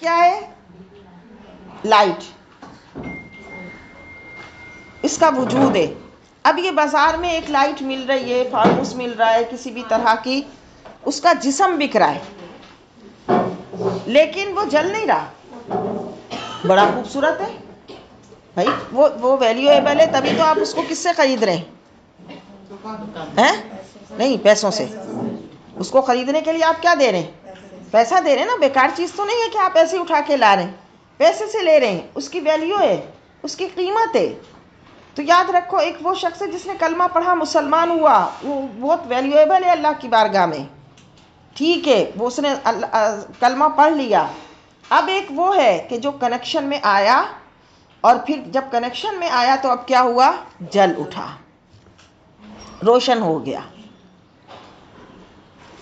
کیا ہے؟ لائٹ، اس کا وجود ہے۔ اب یہ بازار میں ایک لائٹ مل رہی ہے، فانوس مل رہا ہے کسی بھی طرح کی، اس کا جسم بک رہا ہے لیکن وہ جل نہیں رہا، بڑا خوبصورت ہے بھائی، وہ ویلیویبل ہے، تبھی تو آپ اس کو کس سے خرید رہے ہیں؟ نہیں، پیسوں سے۔ اس کو خریدنے کے لیے آپ کیا دے رہے ہیں؟ پیسہ دے رہے ہیں نا، بیکار چیز تو نہیں ہے کہ آپ ایسے اٹھا کے لا رہے ہیں، پیسے سے لے رہے ہیں، اس کی ویلیو ہے، اس کی قیمت ہے۔ تو یاد رکھو، ایک وہ شخص ہے جس نے کلمہ پڑھا، مسلمان ہوا، وہ بہت ویلیویبل ہے اللہ کی بارگاہ میں، ٹھیک ہے، وہ اس نے کلمہ پڑھ لیا۔ اب ایک وہ ہے کہ جو کنیکشن میں آیا، اور پھر جب کنیکشن میں آیا تو اب کیا ہوا؟ جل اٹھا، روشن ہو گیا۔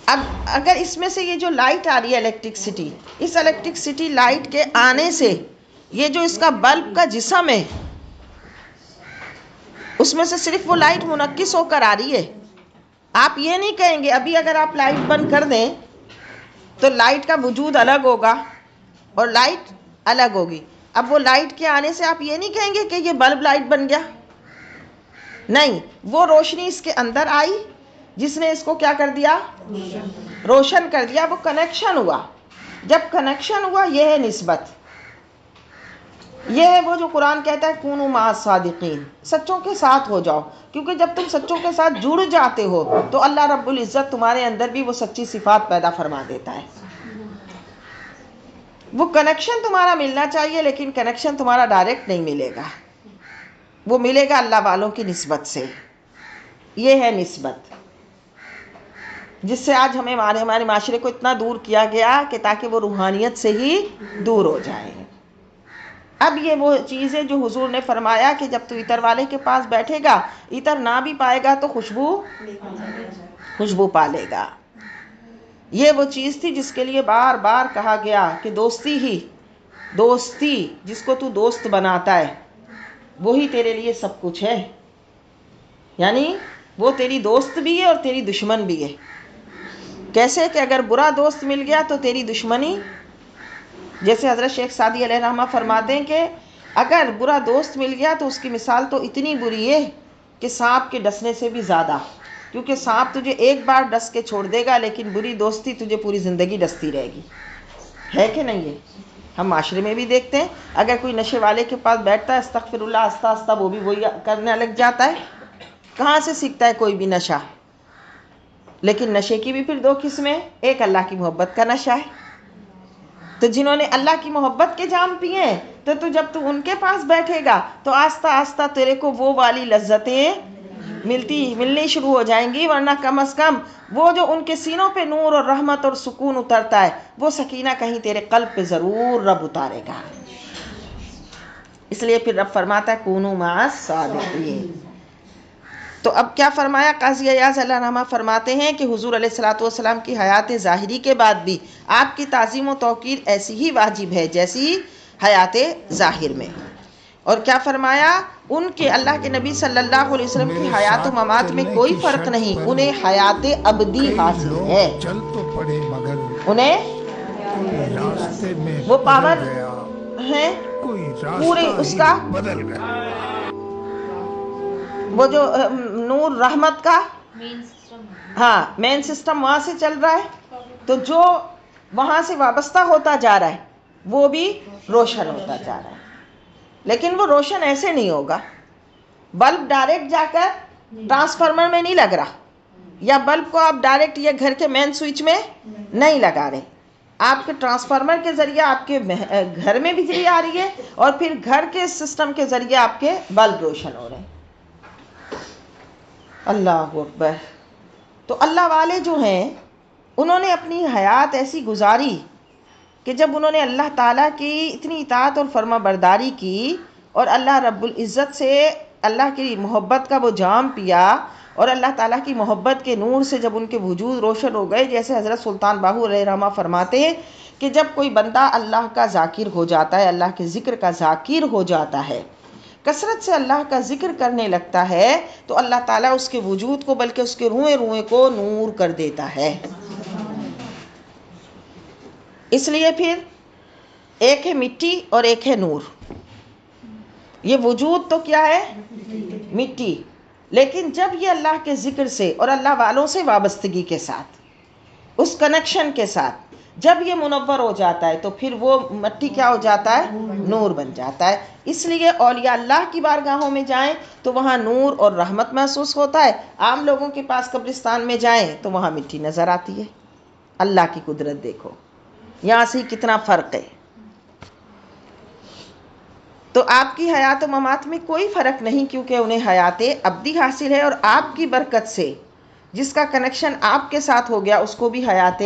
اب اگر اس میں سے یہ جو لائٹ آ رہی ہے الیکٹرکسٹی، اس الیکٹرکسٹی لائٹ کے آنے سے یہ جو اس کا بلب کا جسم ہے، اس میں سے صرف وہ لائٹ منعکس ہو کر آ رہی ہے۔ آپ یہ نہیں کہیں گے، ابھی اگر آپ لائٹ بند کر دیں تو لائٹ کا وجود الگ ہوگا اور لائٹ الگ ہوگی۔ اب وہ لائٹ کے آنے سے آپ یہ نہیں کہیں گے کہ یہ بلب لائٹ بن گیا، نہیں، وہ روشنی اس کے اندر آئی جس نے اس کو کیا کر دیا؟ روشن کر دیا، وہ کنیکشن ہوا۔ جب کنیکشن ہوا، یہ ہے نسبت، یہ ہے وہ جو قرآن کہتا ہے کونوا مع الصادقین، سچوں کے ساتھ ہو جاؤ، کیونکہ جب تم سچوں کے ساتھ جڑ جاتے ہو تو اللہ رب العزت تمہارے اندر بھی وہ سچی صفات پیدا فرما دیتا ہے۔ وہ کنیکشن تمہارا ملنا چاہیے، لیکن کنیکشن تمہارا ڈائریکٹ نہیں ملے گا، وہ ملے گا اللہ والوں کی نسبت سے۔ یہ ہے نسبت، جس سے آج ہمارے معاشرے کو اتنا دور کیا گیا کہ تاکہ وہ روحانیت سے ہی دور ہو جائے۔ اب یہ وہ چیز ہے جو حضور نے فرمایا کہ جب تو عطر والے کے پاس بیٹھے گا، عطر نہ بھی پائے گا تو خوشبو پا لے گا۔ یہ وہ چیز تھی جس کے لیے بار بار کہا گیا کہ دوستی جس کو تو دوست بناتا ہے وہی تیرے لیے سب کچھ ہے، یعنی وہ تیری دوست بھی ہے اور تیری دشمن بھی ہے۔ کیسے کہ اگر برا دوست مل گیا تو تیری دشمنی، جیسے حضرت شیخ سعدی علیہ رحمہ فرماتے ہیں کہ اگر برا دوست مل گیا تو اس کی مثال تو اتنی بری ہے کہ سانپ کے ڈسنے سے بھی زیادہ، کیونکہ سانپ تجھے ایک بار ڈس کے چھوڑ دے گا، لیکن بری دوستی تجھے پوری زندگی ڈستی رہے گی، ہے کہ نہیں ہے؟ ہم معاشرے میں بھی دیکھتے ہیں، اگر کوئی نشے والے کے پاس بیٹھتا ہے، استغفر اللہ، آہستہ آہستہ وہ بھی وہی کرنے لگ جاتا ہے۔ کہاں سے سیکھتا ہے کوئی بھی نشہ؟ لیکن نشے کی بھی پھر دو قسمیں، ایک اللہ کی محبت کا نشہ ہے، تو جنہوں نے اللہ کی محبت کے جام پیے ہیں تو جب تو ان کے پاس بیٹھے گا تو آہستہ آہستہ تیرے کو وہ والی لذتیں ملنی شروع ہو جائیں گی، ورنہ کم از کم وہ جو ان کے سینوں پہ نور اور رحمت اور سکون اترتا ہے، وہ سکینہ کہیں تیرے قلب پہ ضرور رب اتارے گا۔ اس لیے پھر رب فرماتا ہے کونوا مع الصادقین۔ تو اب کیا فرمایا؟ قاضی ایاز اللہ رحمہ فرماتے ہیں کہ حضور علیہ الصلوۃ والسلام کی حیات ظاہری کے بعد بھی آپ کی تعظیم و توقیر ایسی ہی واجب ہے جیسی حیات ظاہر میں۔ اور کیا فرمایا؟ ان کے اللہ کے نبی صلی اللہ علیہ وسلم کی حیات و ممات میں کوئی فرق نہیں، انہیں حیات ابدی حاصل ہے، انہیں وہ پاور ہے پورے اس کا، وہ جو نور رحمت کا مین سسٹم وہاں سے چل رہا ہے، تو جو وہاں سے وابستہ ہوتا جا رہا ہے وہ بھی روشن ہوتا جا رہا ہے، لیکن وہ روشن ایسے نہیں ہوگا، بلب ڈائریکٹ جا کر ٹرانسفارمر میں نہیں لگ رہا، یا بلب کو آپ ڈائریکٹ یہ گھر کے مین سوئچ میں نہیں لگا رہے، آپ کے ٹرانسفارمر کے ذریعے آپ کے گھر میں بجلی آ رہی ہے، اور پھر گھر کے سسٹم کے ذریعے آپ کے بلب روشن ہو رہے ہیں۔ اللہ اکبر۔ تو اللہ والے جو ہیں انہوں نے اپنی حیات ایسی گزاری کہ جب انہوں نے اللہ تعالیٰ کی اتنی اطاعت اور فرما برداری کی اور اللہ رب العزت سے اللہ کی محبت کا وہ جام پیا، اور اللہ تعالیٰ کی محبت کے نور سے جب ان کے وجود روشن ہو گئے، جیسے حضرت سلطان باہو علیہ رحمہ فرماتے ہیں کہ جب کوئی بندہ اللہ کا ذاکر ہو جاتا ہے، اللہ کے ذکر کا ذاکر ہو جاتا ہے، کثرت سے اللہ کا ذکر کرنے لگتا ہے، تو اللہ تعالیٰ اس کے وجود کو بلکہ اس کے روئیں روئیں کو نور کر دیتا ہے۔ اس لیے پھر ایک ہے مٹی اور ایک ہے نور. یہ وجود تو کیا ہے؟ مٹی. لیکن جب یہ اللہ کے ذکر سے اور اللہ والوں سے وابستگی کے ساتھ، اس کنیکشن کے ساتھ جب یہ منور ہو جاتا ہے تو پھر وہ مٹی کیا ہو جاتا ہے؟ نور بن جاتا ہے. اس لیے اولیاء اللہ کی بارگاہوں میں جائیں تو وہاں نور اور رحمت محسوس ہوتا ہے. عام لوگوں کے پاس قبرستان میں جائیں تو وہاں مٹی نظر آتی ہے. اللہ کی قدرت دیکھو، یہاں سے کتنا فرق ہے. تو آپ کی حیات و ممات میں کوئی فرق نہیں، کیونکہ انہیں حیات ابدی حاصل ہے، اور آپ کی برکت سے جس کا کنیکشن آپ کے ساتھ ہو گیا اس کو بھی حیات